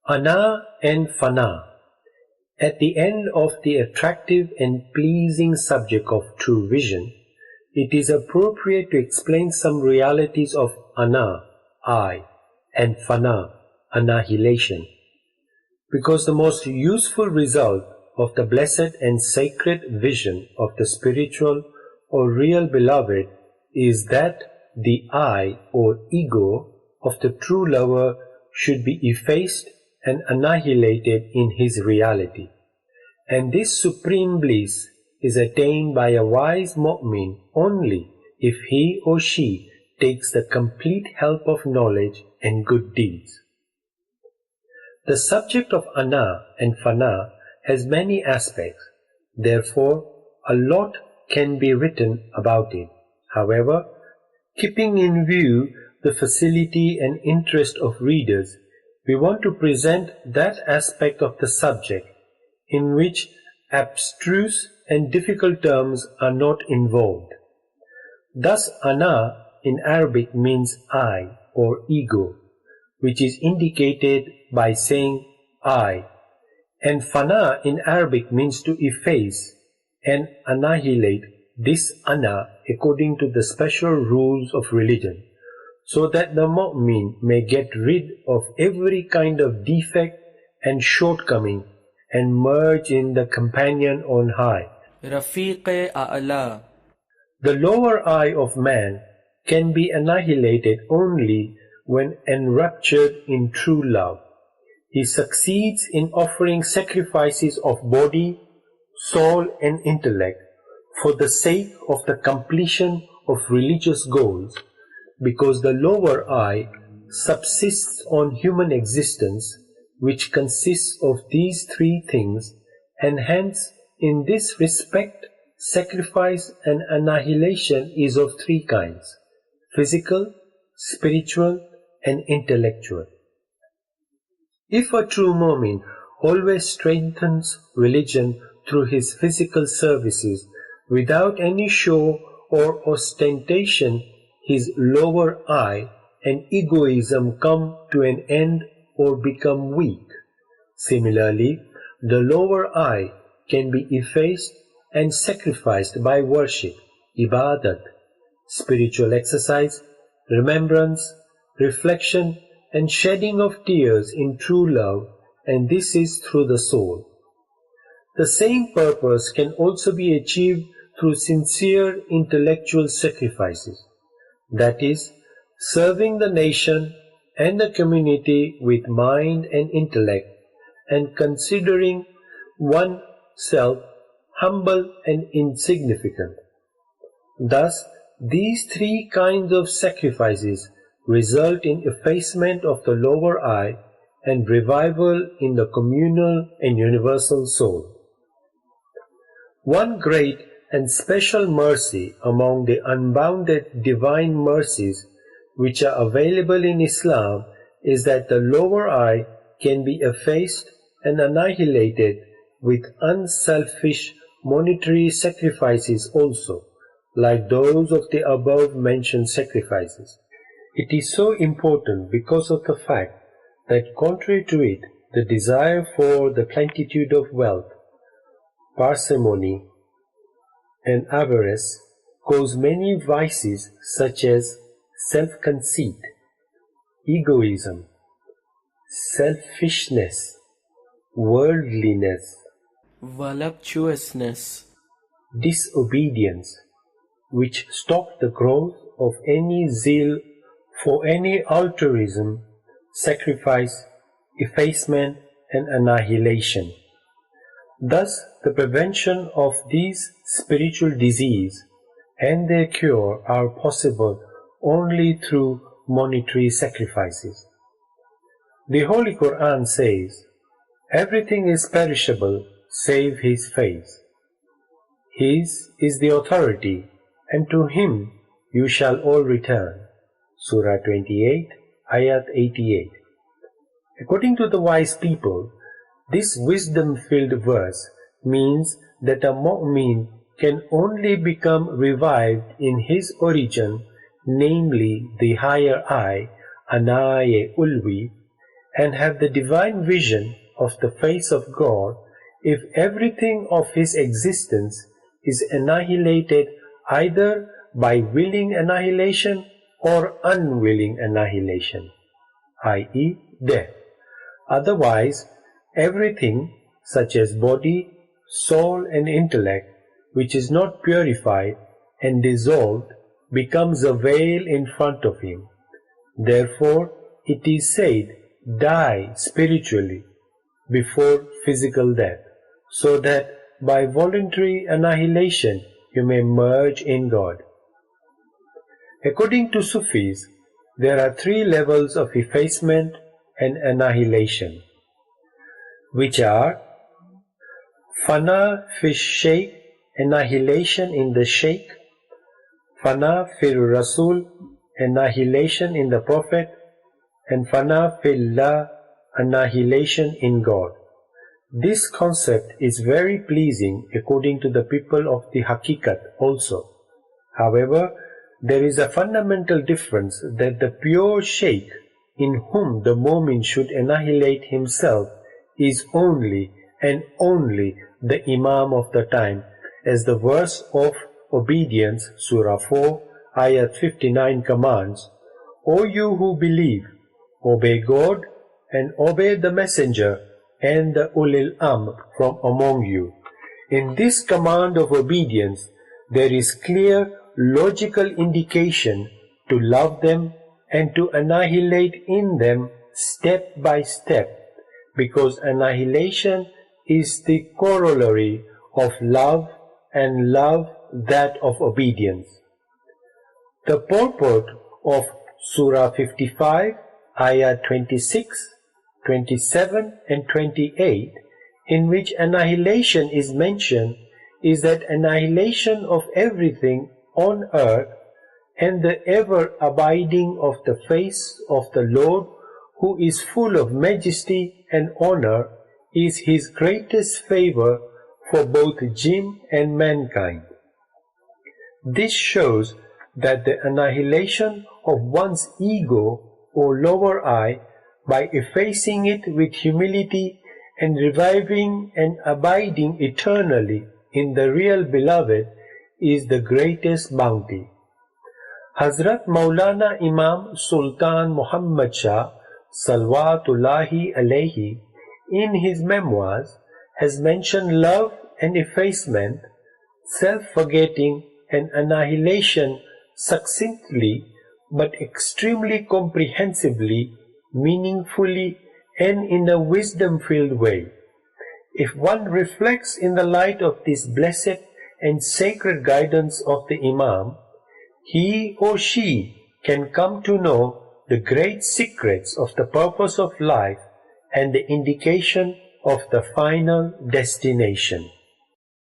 Ana and Fana. At the end of the attractive and pleasing subject of true vision, it is appropriate to explain some realities of Ana, I, and Fana, annihilation, because the most useful result of the blessed and sacred vision of the spiritual or real beloved is that the I or ego of the true lover should be effaced and annihilated in his reality. And this supreme bliss is attained by a wise mu'min only if he or she takes the complete help of knowledge and good deeds. The subject of Ana and Fana has many aspects, therefore a lot can be written about it. However, keeping in view the facility and interest of readers, we want to present that aspect of the subject in which abstruse and difficult terms are not involved. Thus, Ana in Arabic means I or ego, which is indicated by saying I, and Fana in Arabic means to efface and annihilate this Ana according to the special rules of religion, so that the mu'min may get rid of every kind of defect and shortcoming and merge in the companion on high. Rafiq A'la. The lower I of man can be annihilated only when enraptured in true love. He succeeds in offering sacrifices of body, soul and intellect for the sake of the completion of religious goals, because the lower I subsists on human existence, which consists of these three things, and hence in this respect sacrifice and annihilation is of three kinds: physical, spiritual and intellectual. If a true mu'min always strengthens religion through his physical services without any show or ostentation, his lower I and egoism come to an end or become weak. Similarly, the lower I can be effaced and sacrificed by worship, ibadat, spiritual exercise, remembrance, reflection and shedding of tears in true love, and this is through the soul. The same purpose can also be achieved through sincere intellectual sacrifices, that is, serving the nation and the community with mind and intellect, and considering oneself humble and insignificant. Thus, these three kinds of sacrifices result in effacement of the lower I and revival in the communal and universal soul. One great and special mercy among the unbounded divine mercies which are available in Islam is that the lower I can be effaced and annihilated with unselfish monetary sacrifices also, like those of the above mentioned sacrifices. It is so important because of the fact that contrary to it, the desire for the plenitude of wealth, parsimony, and avarice cause many vices such as self-conceit, egoism, selfishness, worldliness, voluptuousness, disobedience, which stop the growth of any zeal for any altruism, sacrifice, effacement, and annihilation. Thus, the prevention of these spiritual diseases and their cure are possible only through monetary sacrifices. The Holy Quran says, "Everything is perishable save His face. His is the authority, and to Him you shall all return." Surah 28, Ayat 88. According to the wise people, this wisdom-filled verse means that a mu'min can only become revived in his origin, namely the higher I, Ana-i Ulwi, and have the divine vision of the face of God if everything of his existence is annihilated either by willing annihilation or unwilling annihilation, i.e. death. Otherwise, everything such as body, soul and intellect which is not purified and dissolved becomes a veil in front of him. Therefore, it is said, die spiritually before physical death, so that by voluntary annihilation you may merge in God. According to Sufis, there are three levels of effacement and annihilation, which are Fana fi Shaykh, annihilation in the Shaykh; Fana fil Rasul, annihilation in the Prophet; and Fana fillah, annihilation in God. This concept is very pleasing according to the people of the Hakikat also. However, there is a fundamental difference that the pure Shaykh in whom the Mu'min should annihilate himself is only and only the Imam of the time, as the verse of obedience, Surah 4, Ayat 59 commands, O you who believe, obey God and obey the Messenger and the Ulil Amr from among you. In this command of obedience, there is clear logical indication to love them and to annihilate in them step by step, because annihilation is the corollary of love, and love that of obedience. The purport of Surah 55, Ayah 26, 27 and 28, in which annihilation is mentioned, is that annihilation of everything on earth and the ever abiding of the face of the Lord, who is full of majesty and honor, is his greatest favor for both jinn and mankind. This shows that the annihilation of one's ego or lower I by effacing it with humility and reviving and abiding eternally in the real beloved is the greatest bounty. Hazrat Maulana Imam Sultan Muhammad Shah Salawatullahi alayhi in his memoirs has mentioned love and effacement, self-forgetting and annihilation succinctly but extremely comprehensively, meaningfully and in a wisdom-filled way. If one reflects in the light of this blessed and sacred guidance of the Imam, he or she can come to know the great secrets of the purpose of life and the indication of the final destination.